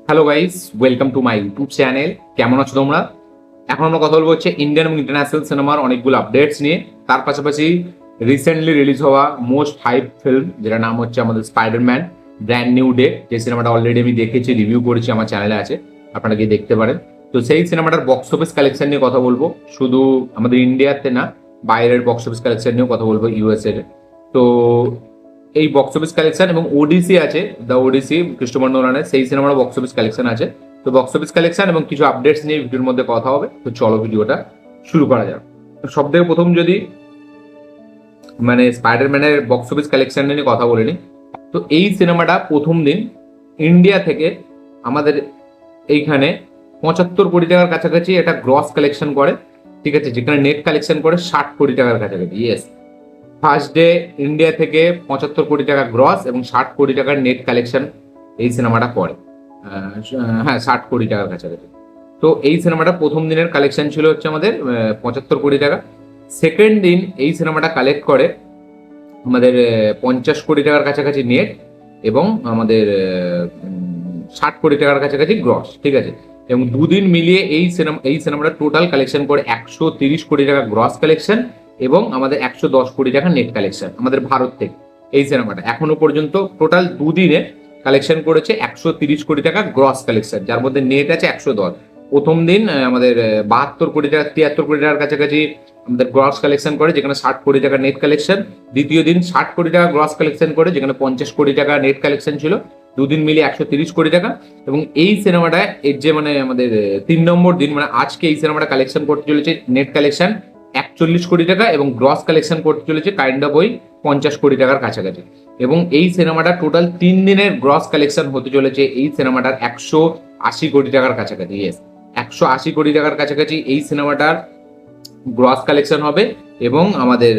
Hello guys, welcome to my YouTube channel. কেমন আছো তোমরা? এখন আমরা কথা বলবো হচ্ছে ইন্ডিয়ান এবং ইন্টারন্যাশনাল সিনেমার অনেকগুলো আপডেটস নিয়ে। তার পাশাপাশি রিসেন্টলি রিলিজ হওয়া মোস্ট হাইপ ফিল্ম, যেটা নাম হচ্ছে আমাদের স্পাইডারম্যান ব্র্যান্ড নিউ ডে, যে সিনেমাটা অলরেডি আমি দেখেছি, রিভিউ করেছি, আমার চ্যানেলে আছে, আপনারা গিয়ে দেখতে পারেন। তো সেই সিনেমাটার বক্স অফিস কালেকশন নিয়ে কথা বলবো, শুধু আমাদের ইন্ডিয়াতে না, বাইরের বক্স অফিস কালেকশন নিয়েও কথা বলবো, ইউএসএ। তো এই বক্স অফিস কালেকশন এবং ওডিসি আছে, দ্য ওডিসি ক্রিস্টোফার নোলানের, সেই সিনেমার বক্স অফিস কালেকশন আছে। তো বক্স অফিস কালেকশন এবং কিছু আপডেটস নিয়ে ভিডিওর মধ্যে কথা হবে। তো চলো ভিডিওটা শুরু করা যাক। সব থেকে প্রথম যদি স্পাইডারম্যানের বক্স অফিস কালেকশন নিয়ে কথা বলে নিই, তো এই সিনেমাটা প্রথম দিন ইন্ডিয়া থেকে আমাদের এইখানে 75 কোটি টাকার কাছাকাছি এটা গ্রস কালেকশন করে, ঠিক আছে, যেখানে নেট কালেকশন করে 60 কোটি টাকার কাছাকাছি। ইয়েস, ফার্স্ট ডে ইন্ডিয়া থেকে 75 কোটি টাকা গ্রস এবং 60 কোটি টাকার নেট কালেকশন এই সিনেমাটা করে। হ্যাঁ, 60 কোটি টাকার কাছাকাছি। তো এই সিনেমাটা প্রথম দিনের কালেকশন ছিল হচ্ছে আমাদের 75 কোটি টাকা। সেকেন্ড দিন এই সিনেমাটা কালেক্ট করে আমাদের 50 কোটি টাকার কাছাকাছি নেট এবং আমাদের 60 কোটি টাকার কাছাকাছি গ্রস, ঠিক আছে। এবং দুদিন মিলিয়ে এই সিনেমাটা টোটাল কালেকশন করে 130 কোটি টাকা গ্রস কালেকশন এবং আমাদের 110 কোটি টাকা নেট কালেকশন আমাদের ভারত থেকে। এই সিনেমাটা এখনো পর্যন্ত টোটাল দুদিনে কালেকশন করেছে 130 কোটি টাকা গ্রস কালেকশন, যার মধ্যে নেট আছে 110। প্রথম দিন আমাদের 72 কোটি টাকা 73 কোটি টাকার কাছাকাছি আমাদের গ্রস কালেকশন করে, যেখানে 60 কোটি টাকা নেট কালেকশন। দ্বিতীয় দিন 60 কোটি টাকা গ্রস কালেকশন করে, যেখানে 50 কোটি টাকা নেট কালেকশন ছিল। দুদিন মিলিয়ে 130 কোটি টাকা। এবং এই সিনেমাটা এর যে আমাদের 3 নম্বর দিন, আজকে এই সিনেমাটা কালেকশন করতে চলেছে নেট কালেকশন 41 কোটি টাকা এবং গ্রস কালেকশন করতে চলেছে কাইন্ড অফ ওই 50 কোটি টাকার কাছাকাছি। এবং এই সিনেমাটা টোটাল 3 দিনের গ্রস কালেকশন হতে চলেছে এই সিনেমাটার 180 কোটি টাকার কাছাকাছি। ইয়েস, 180 কোটি টাকার কাছাকাছি এই সিনেমাটার গ্রস কালেকশন হবে এবং আমাদের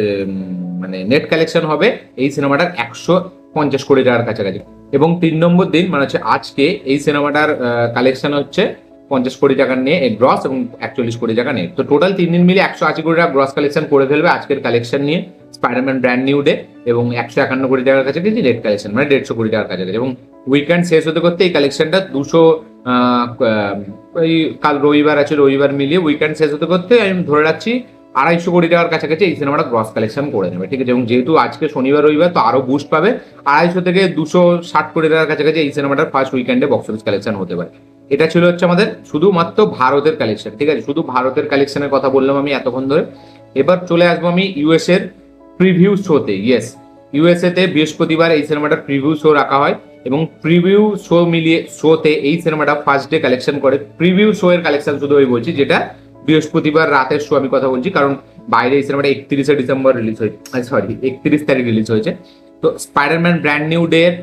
নেট কালেকশন হবে এই সিনেমাটার 150 কোটি টাকার কাছাকাছি। এবং 3 নম্বর দিন হচ্ছে আজকে এই সিনেমাটার কালেকশন হচ্ছে 50 কোটি টাকার নিয়ে গ্রস এবং 41 কোটি টাকা নেট। তো টোটাল 3 দিন মিলে 180 কোটি টাকা গ্রস কালেকশন করে ফেলবে আজকের কালেকশন নিয়ে স্পাইডারম্যান ব্র্যান্ড নিউ ডে, এবং 151 কোটি টাকার কাছাকাছি নেট কালেকশন, 150 কোটি টাকার কাছাকাছি। এবং উইকেন্ড শেষ হতে করতে এই কালেকশনটা 200 ওই কাল রবিবার আছে, রবিবার মিলিয়ে উইকেন্ড শেষ হতে করতে আমি ধরে রাখছি 250 কোটি টাকার কাছাকাছি এই সিনেমাটা গ্রস কালেকশন করে নেবে, ঠিক আছে। এবং যেহেতু আজকে শনিবার রবিবার, তো আরো বুস্ট পাবে, 250 থেকে 260 কোটি টাকার কাছাকাছি এই সিনেমাটার ফার্স্ট উইকেন্ডে বক্স অফিস কালেকশন হতে পারে। এটা ছিল হচ্ছে আমাদের শুধুমাত্র ভারতের কালেকশন, ঠিক আছে। শুধু ভারতের কালেকশনের কথা বললাম আমি এতক্ষণ ধরে। এবার চলে আসবো আমি ইউএস এর প্রিভিউ শোতে। ইয়েস, ইউএসএ তে বৃহস্পতিবার এই সিনেমাটার প্রিভিউ শো রাখা হয় এবং প্রিভিউ শো মিলিয়ে শোতে এই সিনেমাটা ফার্স্ট ডে কালেকশন করে। প্রিভিউ শো এর কালেকশন শুধু আমি বলছি, যেটা বৃহস্পতিবার রাতের শো আমি কথা বলছি, কারণ বাইরে এই সিনেমাটা 31শে ডিসেম্বর রিলিজ হয়েছে, 31 তারিখ রিলিজ হয়েছে। তো স্পাইডারম্যান ব্র্যান্ড নিউ ডে এর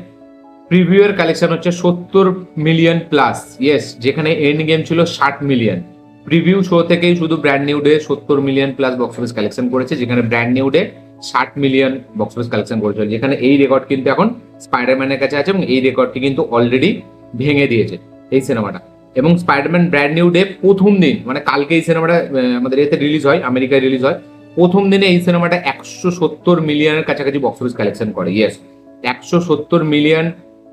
প্রিভিউ এর কালেকশন হচ্ছে 70 মিলিয়ন প্লাস। ইয়েস, যেখানে এন্ড গেম ছিল 60 মিলিয়ন। প্রিভিউ শো থেকেই শুধু brand new day 70 million plus box office collection করেছে, যেখানে brand new day 60 million box office collection করেছিল, যেখানে এই রেকর্ড কিন্তু এখন স্পাইডারম্যানের কাছে আছে এবং এই রেকর্ডটি কিন্তু অলরেডি ভেঙে দিয়েছে এই সিনেমাটা। এবং স্পাইডারম্যান ব্র্যান্ড নিউ ডে প্রথম দিন, কালকে এই সিনেমাটা আমাদের এতে রিলিজ হয়, আমেরিকায় রিলিজ হয়, প্রথম দিনে এই সিনেমাটা 170 মিলিয়নের কাছাকাছি বক্স অফিস কালেকশন করে। Yes, 170 million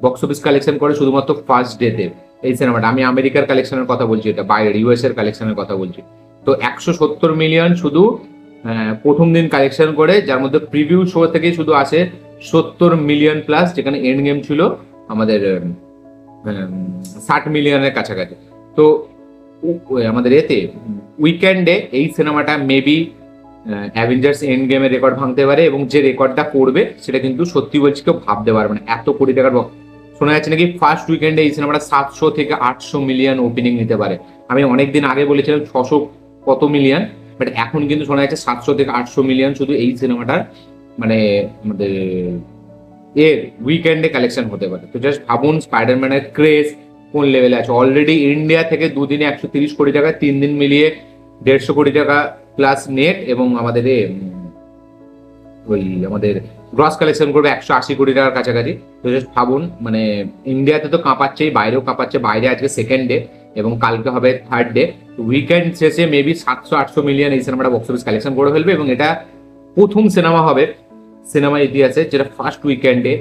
box office collection করে শুধুমাত্র ফার্স্ট ডেতে এই সিনেমাটা। আমি আমেরিকার কালেকশনের কথা বলছি, এটা বাইরের ইউএস এর কালেকশনের কথা বলছি। তো 170 মিলিয়ন শুধু প্রথম দিন কালেকশন করে, যার মধ্যে প্রিভিউ শো থেকে শুধু আসে 70 মিলিয়ন প্লাস, যেখানে এন্ড গেম ছিল আমাদের 60 মিলিয়নের কাছাকাছি। তো আমাদের এতে উইকেন্ডে এই সিনেমাটা মেবি অ্যাভেঞ্জার্স এন্ড গেমের রেকর্ড ভাঙতে পারে, এবং যে রেকর্ডটা করবে সেটা কিন্তু সত্যি বলছি কেউ ভাবতে পারবে না, এত কোটি টাকার। শোনা যাচ্ছে নাকি ফার্স্ট উইকেন্ডে এই সিনেমাটা 700 থেকে 800 মিলিয়ন ওপেনিং নিতে পারে। আমি অনেকদিন আগে বলেছিলাম 600 কত মিলিয়ন, বাট এখন কিন্তু শোনা যাচ্ছে 700 থেকে 800 মিলিয়ন শুধু এই সিনেমাটার আমাদের এর উইকেন্ডে কালেকশন হতে পারে। তো জাস্ট ভাবুন স্পাইডারম্যানের ক্রেজ কোন লেভেলে আছে। অলরেডি ইন্ডিয়া থেকে দুদিনে 130 কোটি টাকা, 3 দিন মিলিয়ে 150 কোটি টাকা প্লাস নেট, এবং আমাদের আমাদের গ্রস কালেকশন করবে 180 কোটি টাকার কাছাকাছি। তো জাস্ট ভাবুন, ইন্ডিয়াতে তো কাঁপাচ্ছেই, বাইরেও কাঁপাচ্ছে। বাইরে আজকে সেকেন্ড ডে এবং কালকে হবে থার্ড ডে। উইকেন্ড শেষে মেবি 700-800 মিলিয়ন এই সিনেমাটা বক্স অফিস কালেকশন করে ফেলবে, এবং এটা প্রথম সিনেমা হবে সিনেমা ইতিহাসে যেটা ফার্স্ট উইকেন্ডে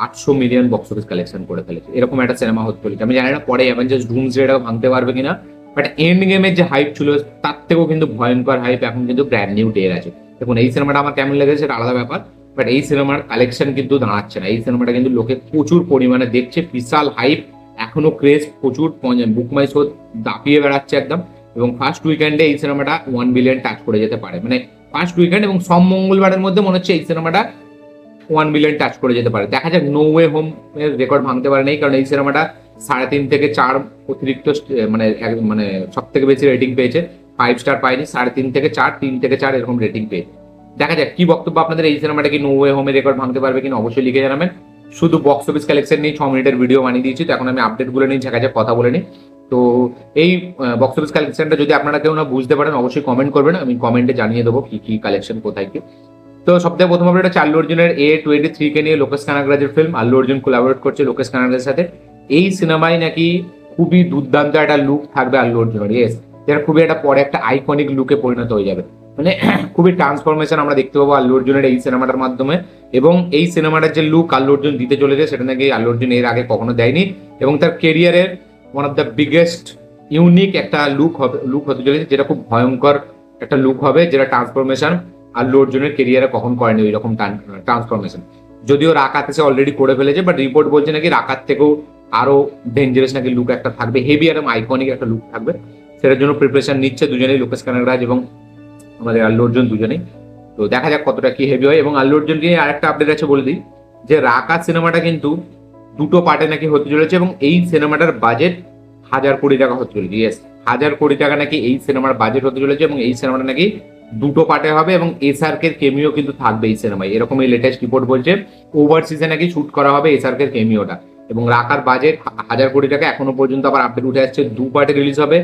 800 মিলিয়ন বক্স অফিস কালেকশন করে ফেলেছে। এরকম একটা সিনেমা হতে চলেছে। আমি জানি না পরে অ্যাভেঞ্জার্স ডুমসডেটাও ভাঙতে পারবে কিনা, বাট এন্ড গেমের যে হাইপ ছিল তার থেকেও কিন্তু ভয়ঙ্কর হাইপ এখন কিন্তু ব্র্যান্ড নিউ ডের আছে। দেখুন এই সিনেমাটা আমার কেমন লেগেছে সেটা আলাদা ব্যাপার, বাট এই সিনেমার কালেকশন কিন্তু দাঁড়াচ্ছে না। এই সিনেমাটা কিন্তু লোকে প্রচুর পরিমাণে দেখছে, বিশাল হাইপ, এখনো ক্রেজ প্রচুর, বুক মাই শো দাপিয়ে বেড়াচ্ছে একদম। এবং ফার্স্ট উইকেন্ডে এই সিনেমাটা 1 বিলিয়ন টাচ করে যেতে পারে, মানে ফার্স্ট উইকেন্ড এবং সব মঙ্গলবারের মধ্যে মনে হচ্ছে এই সিনেমাটা 1 বিলিয়ন টাচ করে যেতে পারে। দেখা যাক, নো ওয়ে হোম এর রেকর্ড ভাঙতে পারে নেই, কারণ এই সিনেমাটা 3.5 থেকে 4 অতিরিক্ত মানে মানে সব থেকে বেশি রেটিং পেয়েছে, 5 স্টার পায়নি, 3.5 থেকে 4, 3 থেকে 4 এরকম রেটিং পেয়েছে। দেখা যাক কি বক্তব্য আপনাদের, এই সিনেমাটা কি নো ওয়ে হোমের রেকর্ড ভাঙতে পারবে কিনা অবশ্যই লিখে জানাবেন। শুধু বক্স অফিস কালেকশন নিয়ে 6 মিনিটের ভিডিও বানিয়ে দিয়েছি, তো এখন আমি আপডেট গুলো নিয়ে দেখা যাক কথা বলে নিই। তো এই বক্স অফিস কালেকশনটা যদি আপনারা কেউ না বুঝতে পারেন অবশ্যই কমেন্ট করবেন, আমি কমেন্টে জানিয়ে দেবো কি কি কালেকশন কোথায় কি। তো সবথেকে প্রথম আপডেট হচ্ছে আল্লু অর্জুনের A23 কে নিয়ে লোকেশ কানাগরাজের ফিল্ম। আল্লু অর্জুন কোলাবোরেট করছে লোকেশ কানাগরাজের সাথে। এই সিনেমায় নাকি খুবই দুর্দান্ত একটা লুক থাকবে আল্লু অর্জুনের, ইয়েস, যেটা খুবই একটা পরে একটা আইকনিক লুকে পরিণত হয়ে যাবে। মানে খুবই ট্রান্সফরমেশন আমরা দেখতে পাবো আল্লু অর্জুনের এই সিনেমাটার মাধ্যমে। এবং এই সিনেমাটার যে লুক আল্লু অর্জুন দিতে চলেছে সেটা নাকি আল্লু অর্জুন এর আগে কখনো দেয়নি, এবং তার কেরিয়ারের one of the biggest unique একটা লুক হতে চলেছে, যেটা খুব ভয়ঙ্কর একটা লুক হবে, যেটা ট্রান্সফরমেশন আল্লু অর্জুনের কেরিয়ারে কখন করেনি ওই রকম ট্রান্সফরমেশন। যদিও রাকাত এসে অলরেডি করে ফেলেছে, বাট রিপোর্ট বলছে নাকি রাকাত থেকেও আরো ডেঞ্জারাস নাকি লুক একটা থাকবে, হেভি আর আইকনিক একটা লুক থাকবে। সেটার জন্য প্রিপারেশন নিচ্ছে দুজনেই, লোকেশ কানাগরাজ এবং আমাদের আল্লু অর্জুন দুজনেই। তো দেখা যাক কতটা কি হেভি হয়। এবং আল্লু অর্জুনকে আরেকটা আপডেট আছে বলে দিই, যে রাকাত সিনেমাটা কিন্তু 2টো পার্টে নাকি হতে চলেছে, এবং এই সিনেমাটার বাজেট 1000 কোটি টাকা হতে চলেছে। ইয়েস, 1000 কোটি টাকা নাকি এই সিনেমার বাজেট হতে চলেছে, এবং এই সিনেমাটা নাকি 2টো পার্টে হবে, এবং এসআরকে কেমিও কিন্তু থাকবে এই সিনেমায়, এরকম এই লেটেস্ট রিপোর্ট বলছে। ওভারসিজে নাকি শুট করা হবে এসআরকে কেমিওটা, এবং রাকার বাজেট 1000 কোটি টাকা। এখনো পর্যন্ত আবার আপডেট উঠে আসছে 2 পার্টে রিলিজ হবে,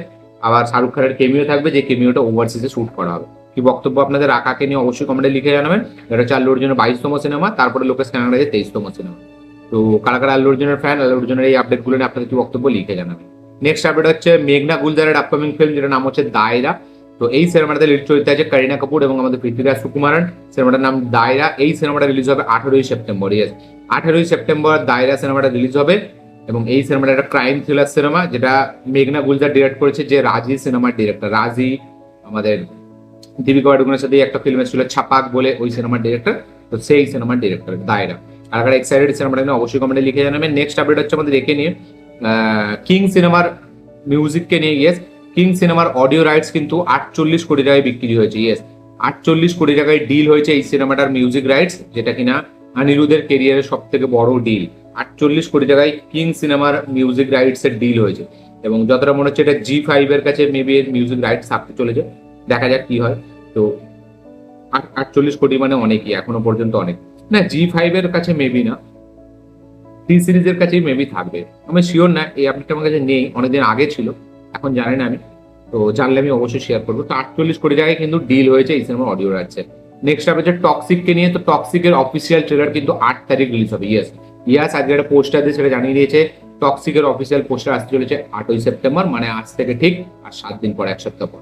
আবার শাহরুখ খানের কেমিও থাকবে, যে কেমিওটা ওভারসিজে শুট করা হবে। কি বক্তব্য আপনাদের রাকাকে নিয়ে অবশ্যই কমেন্টে লিখে জানাবেন। এটা হচ্ছে আল্লু অর্জুনের 22তম সিনেমা, তারপরে লোকেশ কানাগরাজের 23তম সিনেমা। তো কারা কারা আল্লু অর্জুনের ফ্যান, আল্লু অর্জুনের এই আপডেটগুলো নিয়ে আপনাদের কি বক্তব্য লিখে জানাবেন। নেক্সট আপডেট হচ্ছে মেঘনা গুলজারের আপকামিং ফিল্ম, যেটা নাম হচ্ছে দায়রা। তো এই সিনেমাটাতে লিড চরিত্রে আছে করিনা কাপুর এবং আমাদের পৃথ্বীরাজ সুকুমারন। সিনেমাটার নাম দায়রা। এই সিনেমাটা রিলিজ হবে 18ই সেপ্টেম্বর। ইয়েস, 18ই সেপ্টেম্বর দায়রা সিনেমাটা রিলিজ হবে, এবং এই সিনেমাটা একটা ক্রাইম থ্রিলার সিনেমা, যেটা মেঘনা গুলজার ডিরেক্ট করেছে, যে রাজি সিনেমার ডিরেক্টর। রাজি আমাদের দীপিকা পাডুকোনের সাথে একটা ফিল্ম এসেছিল ছাপাক বলে, ওই সিনেমার ডিরেক্টর, তো সেই সিনেমার ডিরেক্টর দায়রা। আর যারা এক্সাইটেড সিনেমাটা নিয়ে অবশ্যই কমেন্টে লিখে জানাবেন। নেক্সট আপডেট হচ্ছে আমাদের একে নিয়ে, কিং সিনেমার মিউজিককে নিয়ে। ইয়েস, কিং সিনেমার অডিও রাইটস কিন্তু 48 কোটি টাকায় বিক্রি হয়েছে। ইয়েস, 48 কোটি টাকায় ডিল হয়েছে এই সিনেমাটার মিউজিক রাইটস, যেটা কিনা অনিরুদ্ধের কেরিয়ারের সব থেকে বড় ডিল। 48 কোটি টাকায় কিং সিনেমার মিউজিক রাইটস এর ডিল হয়েছে, এবং যতটা মনে হচ্ছে এটা G5 এর কাছে মেবি এর মিউজিক রাইটস থাকতে চলেছে। দেখা যাক কি হয়। তো 48 কোটি মানে অনেকই, এখনো পর্যন্ত অনেক না। G5 এর কাছে মেবি না, টি সিরিজের কাছেই মেবি থাকবে, আমি শিওর না। এই আপডেটটা আমার কাছে নেই, অনেকদিন আগে ছিল, এখন জানি না আমি, তো জানলে আমি অবশ্যই শেয়ার করবো। তো 48 কোটি টাকায় কিন্তু ডিল হয়েছে এই সিনেমার অডিও রাইটস। নেক্সট আপডেট হচ্ছে টক্সিককে নিয়ে। তো টক্সিকের অফিসিয়াল ট্রেলার কিন্তু 8 তারিখ রিলিজ হবে। ইয়াস আজকে একটা পোস্টার দিয়ে সেটা জানিয়ে দিয়েছে। টক্সিকের অফিসিয়াল পোস্টার আসতে চলেছে 8ই সেপ্টেম্বর, মানে আজ থেকে ঠিক আর 7 দিন পর, 1 সপ্তাহ পর।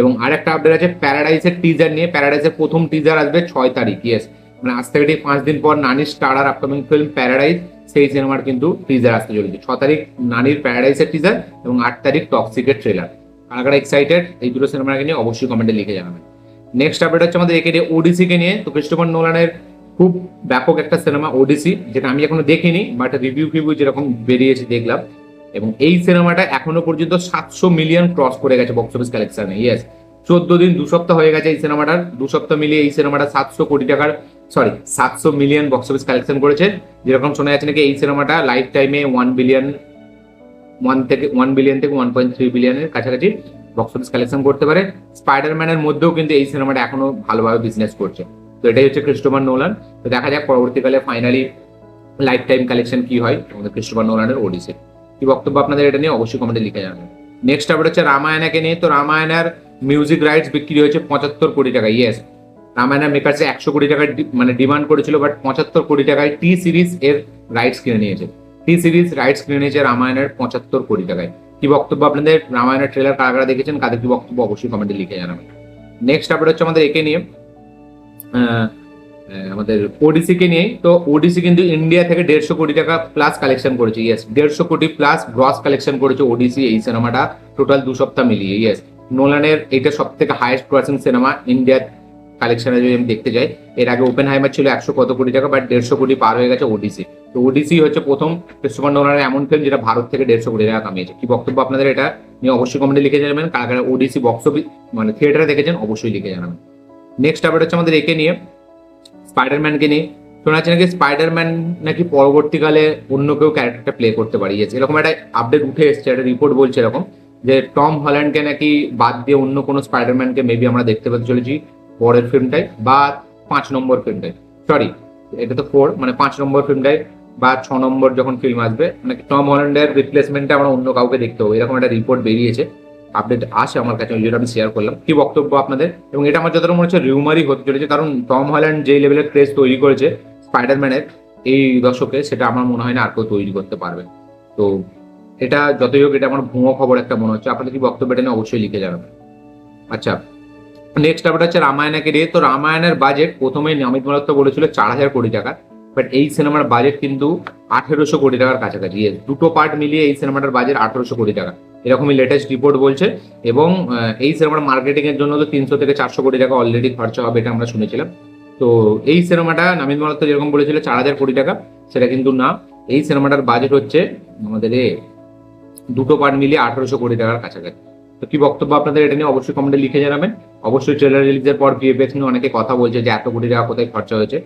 এবং আরেকটা আপডেট আছে প্যারাডাইসের টিজার নিয়ে। প্যারাডাইসের প্রথম টিজার আসবে 6 তারিখ। ইয়েস, মানে আজ থেকে ঠিক 5 দিন পর নানির স্টারার আপকামিং ফিল্ম প্যারাডাইস, সেই সিনেমার কিন্তু টিজার আসতে চলেছে। 6 তারিখ নানির প্যারাডাইসের টিজার, এবং 8 তারিখ টক্সিকের ট্রেলার। কারা এক্সাইটেড এই দুটো সিনেমাকে নিয়ে অবশ্যই কমেন্টে লিখে জানাবেন। নেক্সট আপডেট হচ্ছে আমাদের একে নিয়ে ওডিসিকে নিয়ে। তো ক্রিস্টোফার নোলানের খুব ব্যাপক একটা সিনেমা ওডিসি, যেটা আমি এখনো দেখিনি, বাট রিভিউ যেরকম বেরিয়েছে দেখলাম। এবং এই সিনেমাটা এখনো পর্যন্ত 700 মিলিয়ন ক্রস করে গেছে বক্স অফিস কালেকশনে। ইয়েস, 14 দিন 2 সপ্তাহ হয়ে গেছে এই সিনেমাটার। 2 সপ্তাহ মিলিয়ে এই সিনেমাটা 700 মিলিয়ন বক্স অফিস কালেকশন করেছে। যেরকম শোনা যাচ্ছে নাকি এই সিনেমাটা লাইফ টাইমে 1 বিলিয়ন থেকে 1.3 বিলিয়নের কাছাকাছি বক্স অফিস কালেকশন করতে পারে। স্পাইডারম্যানের মধ্যেও কিন্তু এই সিনেমাটা এখনো ভালোভাবে বিজনেস করছে। তো এটাই হচ্ছে ক্রিস্টোফার নোলান। তো দেখা যাক পরবর্তীকালে ফাইনালি লাইফ টাইম কালেকশন কি হয় আমাদের ক্রিস্টোফার নোলানের ওডিসি। কি বক্তব্য আপনাদের এটা নিয়ে অবশ্যই কমেন্টে লিখে জানাবেন। নেক্সট আপডেট হচ্ছে রামায়ণাকে নিয়ে। তো রামায়ণের মিউজিক রাইটস বিক্রি হয়েছে 75 কোটি টাকা। ইয়েস, রামায়ণা মেকার্সে 100 কোটি টাকার মানে ডিমান্ড করেছিল, বাট 75 কোটি টাকায় টি সিরিজ এর রাইটস কিনে নিয়েছে। টি সিরিজ রাইটস কিনে নিয়েছে রামায়ণের 75 কোটি টাকায়। কি বক্তব্য আপনাদের, রামায়ণের ট্রেলার কারা দেখেছেন, কাদের কি বক্তব্য অবশ্যই কমেন্টে লিখে জানাবেন। নেক্সট আপডেট হচ্ছে আমাদের একে নিয়ে। আমাদের ওডিসি কে নিয়ে। তো ওডিসি কিন্তু ইন্ডিয়া থেকে 150 কোটি টাকা প্লাস কালেকশন করেছে, ইয়েস 150 কোটি প্লাস গ্রস কালেকশন করেছে ওডিসি এই সিনেমাটা টোটাল 2 সপ্তাহ মিলিয়ে, ইয়েস। নোলানের এটা সব থেকে হাইয়েস্ট ক্রসিং সিনেমা ইন্ডিয়ার কালেকশনে যদি আমি দেখতে যাই। এর আগে ওপেন হাইমার ছিল 100 কত কোটি টাকা, বাট 150 কোটি পার হয়ে গেছে ওডিসি। তো ওডিসি হচ্ছে প্রথম ক্রিস্টোফার নোলানের এমন ফিল্ম যেটা ভারত থেকে 150 কোটি টাকা কামিয়েছে। কি বক্তব্য আপনাদের এটা নিয়ে অবশ্যই কমেন্টে লিখে জানাবেন। কারা কারা ওডিসি বক্স অফিস মানে থিয়েটারে দেখেছেন অবশ্যই লিখে জানাবেন। নেক্সট আপডেট হচ্ছে আমাদের একে নিয়ে, স্পাইডারম্যানকে নিয়ে। শোনা যাচ্ছে নাকি স্পাইডারম্যান নাকি পরবর্তীকালে অন্য কেউ ক্যারেক্টারটা প্লে করতে পারে, এরকম একটা আপডেট উঠে এসছে, একটা রিপোর্ট বলছে এরকম যে টম হল্যান্ডকে নাকি বাদ দিয়ে অন্য কোনো স্পাইডারম্যানকে মেবি আমরা দেখতে পেতে চলেছি পরের ফিল্মটায় বা 5 নম্বর ফিল্মটায়, সরি এটা তো 4 মানে 5 নম্বর ফিল্মটায় বা 6 নম্বর যখন ফিল্ম আসবে নাকি টম হল্যান্ডের রিপ্লেসমেন্টে আমরা অন্য কাউকে দেখতে হবে, এরকম একটা রিপোর্ট বেরিয়েছে, আপডেট আসে আমার কাছে, ওই জন্য আমি শেয়ার করলাম। কি বক্তব্য আপনাদের? এবং এটা আমার যতটা মনে হচ্ছে রিউমারই হতে চলেছে, কারণ টম হল্যান্ড যেই লেভেলের ক্রেজ তৈরি করেছে স্পাইডারম্যানের এই দশকে, সেটা আমার মনে হয় না আর কেউ তৈরি করতে পারবে। তো এটা যতই হোক এটা আমার ভুয়ো খবর একটা মনে হচ্ছে। আপনাদের কি বক্তব্য এটা নিয়ে অবশ্যই লিখে জানাবেন। আচ্ছা, নেক্সট আপডেট হচ্ছে রামায়ণকে নিয়ে। তো রামায়ণের বাজেট প্রথমে অমিত মালত্য বলেছিল 4,000 কোটি টাকা, বাট এই সিনেমার বাজেট কিন্তু 1,800 কোটি টাকার কাছাকাছি। দুটো পার্ট মিলিয়ে এই সিনেমাটার বাজেট 1,800 কোটি টাকা, এরকমই লেটেস্ট রিপোর্ট বলছে। এবং এই সিনেমার মার্কেটিং এর জন্য তো 300 থেকে 400 কোটি টাকা অলরেডি খরচা হবে, এটা আমরা শুনেছিলাম। তো এই সিনেমাটা নমিত মালত্য যেরকম বলেছিল 4,000 কোটি টাকা, সেটা কিন্তু না। এই সিনেমাটার বাজেট হচ্ছে আমাদের দুটো পার্ট মিলিয়ে 1,800 কোটি টাকার কাছাকাছি। তো কি বক্তব্য আপনাদের এটা নিয়ে অবশ্যই কমেন্টে লিখে জানাবেন। অবশ্যই ট্রেলার রিলিজের পর ভিএফএক্স নিয়ে অনেকে কথা বলছে যে এত কোটি টাকা কোথায় খরচা হয়েছে,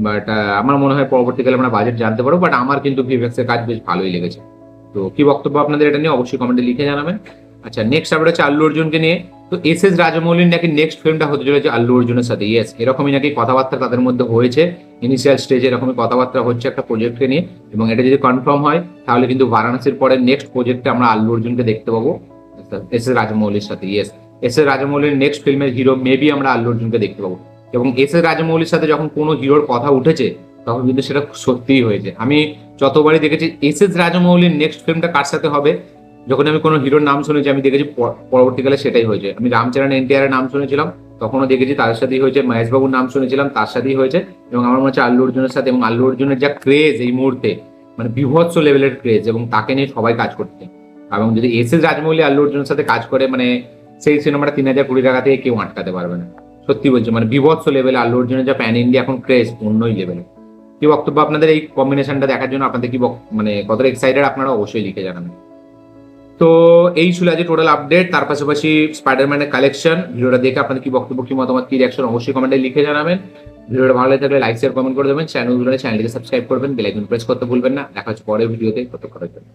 বাট আমার মনে হয় পরবর্তীকালে আমরা বাজেট জানতে পারবো। বাট আমার কিন্তু ভিএফএক্স এর কাজ বেশ ভালোই লেগেছে। তো কি বক্তব্য আপনাদের এটা নিয়ে অবশ্যই কমেন্টে লিখে জানাবেন। আচ্ছা, নেক্সট আপডেট হচ্ছে আল্লু অর্জুনকে নিয়ে। তো এস রাজামৌলির নাকি নেক্সট ফিল্মটা হতে চলেছে আল্লু অর্জুনের সাথে, ইয়েস এরকমই নাকি কথাবার্তা তাদের মধ্যে হয়েছে, ইনিশিয়াল স্টেজে এরকমই কথাবার্তা হচ্ছে একটা প্রজেক্টকে নিয়ে। এবং এটা যদি কনফার্ম হয় তাহলে কিন্তু বারাণসীর পরে নেক্সট প্রজেক্টে আমরা আল্লু অর্জুনকে দেখতে পাবো এস রাজামৌলির সাথে, ইয়েস এস রাজামৌলির নেক্সট ফিল্মের হিরো মেবি আমরা আল্লু অর্জুনকে দেখতে পাবো। এবং এস রাজামৌলির সাথে যখন কোনো হিরোর কথা উঠেছে তখন কিন্তু সেটা সত্যিই হয়েছে। আমি যতবারই দেখেছি এস রাজামৌলির নেক্সট ফিল্মটা কার সাথে হবে, যখন আমি কোনো হিরোর নাম শুনেছি আমি দেখেছি পরবর্তীকালে সেটাই হয়েছে। আমি রামচরণ এনটিআর এর নাম শুনেছিলাম, তখনও দেখেছি তার সাথেই হয়েছে। মহেশ বাবুর নাম শুনেছিলাম, তার সাথেই হয়েছে। এবং আমার মনে হচ্ছে আল্লু অর্জুনের সাথে, এবং আল্লু অর্জুনের যা ক্রেজ এই মুহূর্তে, মানে বিভৎস লেভেলের ক্রেজ, এবং তাকে নিয়ে সবাই কাজ করছে। এবং যদি এস রাজামৌলি আল্লু অর্জুনের সাথে কাজ করে, মানে সেই সিনেমাটা 3,000 কোটি টাকা থেকে কেউ আটকাতে পারবে না। সত্যি বলছি, মানে বিভৎস লেভেলে আল্লু অর্জুনের যা প্যান ইন্ডিয়া এখন ক্রেজ অন্যই লেভেলে। কি বক্তব্য আপনাদের এই কম্বিনেশনটা দেখার জন্য? আপনাদের কি মানে কতটা এক্সাইটেড আপনারা অবশ্যই লিখে জানাবেন। তো এই ছিল আজকে টোটাল আপডেট, তার পাশাপাশি স্পাইডারম্যানের কালেকশন। ভিডিওটা দেখে আপনাদের কি বক্তব্য, কি মতামত, কি রিয়াকশন অবশ্যই কমেন্টে লিখে জানাবেন। ভিডিওটা ভালো লাগলে লাইক শেয়ার কমেন্ট করে দেবেন, চ্যানেলটিকে সাবস্ক্রাইব করবেন, বেল আইকন প্রেস করতে ভুলবেন না। দেখা হচ্ছে পরের ভিডিওতে, ততক্ষণের জন্য।